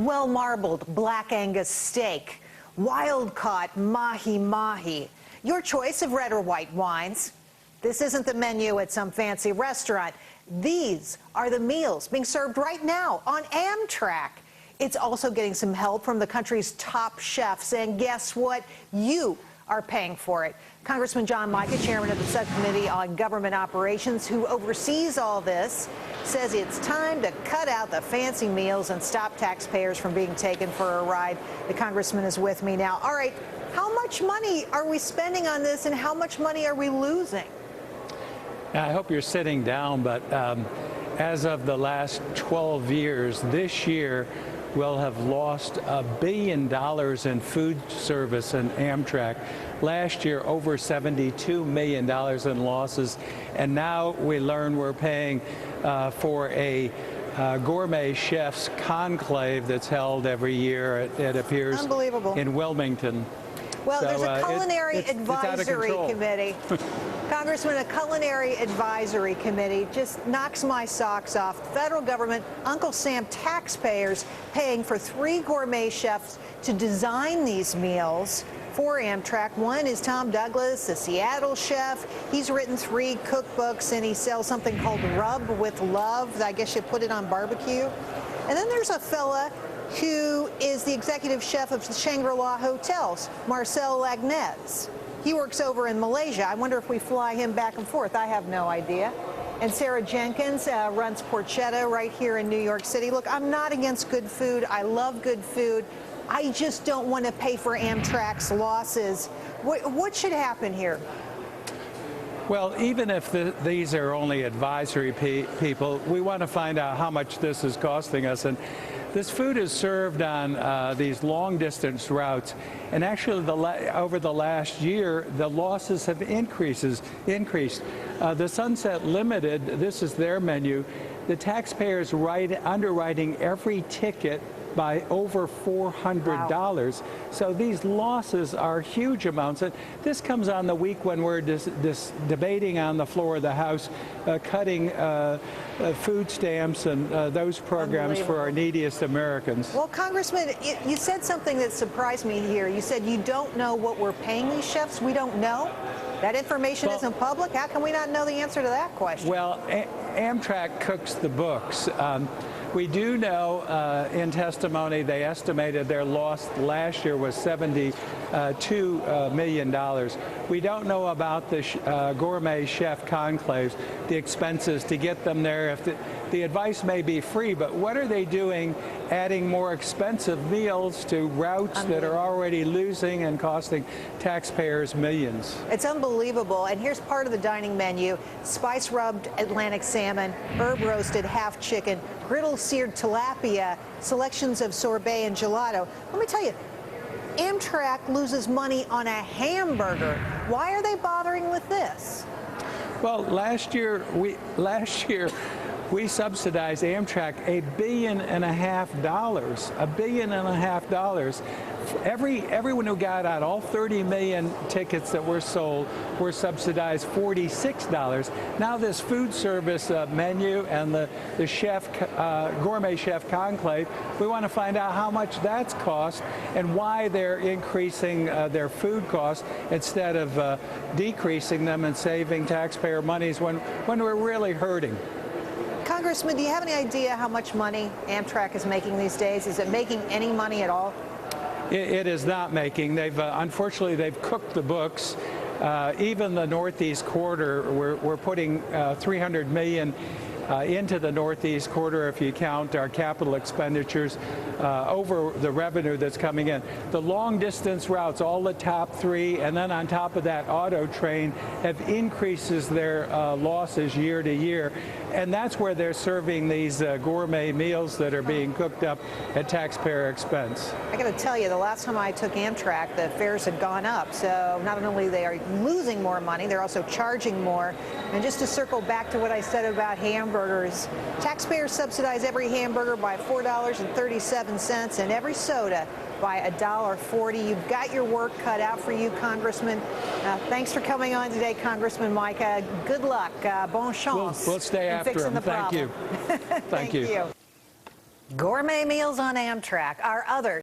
Well-marbled black Angus steak, wild-caught mahi-mahi, your choice of red or white wines. This isn't the menu at some fancy restaurant. These are the meals being served right now on Amtrak. It's also getting some help from the country's top chefs, and guess what? You are paying for it. Congressman John Mica, chairman of the subcommittee on government operations, who oversees all this, says it's time to cut out the fancy meals and stop taxpayers from being taken for a ride. The congressman is with me now. All right, how much money are we spending on this, and how much money are we losing? I hope you're sitting down, but as of the last 12 years, this year, we'll have lost $1 billion in food service in Amtrak. Last year, over $72 million in losses. And now we learn we're paying for a gourmet chef's conclave that's held every year. It appears in Wilmington. Well, so, there's a culinary advisory committee. Congressman, a culinary advisory committee just knocks my socks off. The federal government, Uncle Sam taxpayers, paying for 3 gourmet chefs to design these meals for Amtrak. One is Tom Douglas, a Seattle chef. He's written 3 cookbooks, and he sells something called Rub with Love. I guess you put it on barbecue. And then there's a fella who is the executive chef of the Shangri-La Hotels, Marcel Lagnez. He works over in Malaysia. I wonder if we fly him back and forth. I have no idea. And Sarah Jenkins runs Porchetta right here in New York City. Look, I'm not against good food. I love good food. I just don't want to pay for Amtrak's losses. What should happen here? Well, even if these are only advisory people, we want to find out how much this is costing us. And this food is served on these long-distance routes, and actually over the last year, the losses have increased. The Sunset Limited, this is their menu, the taxpayers underwriting every ticket by over $400. Wow. So these losses are huge amounts. And this comes on the week when we're debating on the floor of the House, cutting food stamps and those programs for our neediest Americans. Well, Congressman, you said something that surprised me here. You said you don't know what we're paying these chefs. We don't know? That information isn't public? How can we not know the answer to that question? Well, Amtrak cooks the books. We do know in testimony they estimated their loss last year was $72 million. We don't know about the gourmet chef conclaves, the expenses to get them there. If the advice may be free, but what are they doing adding more expensive meals to routes that are already losing and costing taxpayers millions? It's unbelievable. And here's part of the dining menu: spice-rubbed Atlantic salmon, herb-roasted half chicken, griddle-seared tilapia, selections of sorbet and gelato. Let me tell you, Amtrak loses money on a hamburger. Why are they bothering with this? Well, last year we subsidized Amtrak $1.5 billion. $1.5 billion. Everyone who got out, all 30 million tickets that were sold, were subsidized $46. Now this food service menu and the chef, gourmet chef conclave, we want to find out how much that's cost and why they're increasing their food costs instead of decreasing them and saving taxpayer monies when we're really hurting. Congressman, do you have any idea how much money Amtrak is making these days? Is it making any money at all? It is not making. Unfortunately, they've cooked the books. Even the Northeast Corridor, we're putting $300 million into the Northeast Corridor if you count our capital expenditures over the revenue that's coming in. The long-distance routes, all the top 3, and then on top of that, Auto Train have increases their losses year to year. And that's where they're serving these gourmet meals that are being cooked up at taxpayer expense. I got to tell you, the last time I took Amtrak, the fares had gone up. So not only they are losing more money, they're also charging more. And just to circle back to what I said about hamburgers, taxpayers subsidize every hamburger by $4.37 and every soda by $1.40. You've got your work cut out for you, Congressman. Thanks for coming on today, Congressman Mica. Good luck. Bon chance. We'll stay after him. Thank you. Thank you. Gourmet meals on Amtrak, our other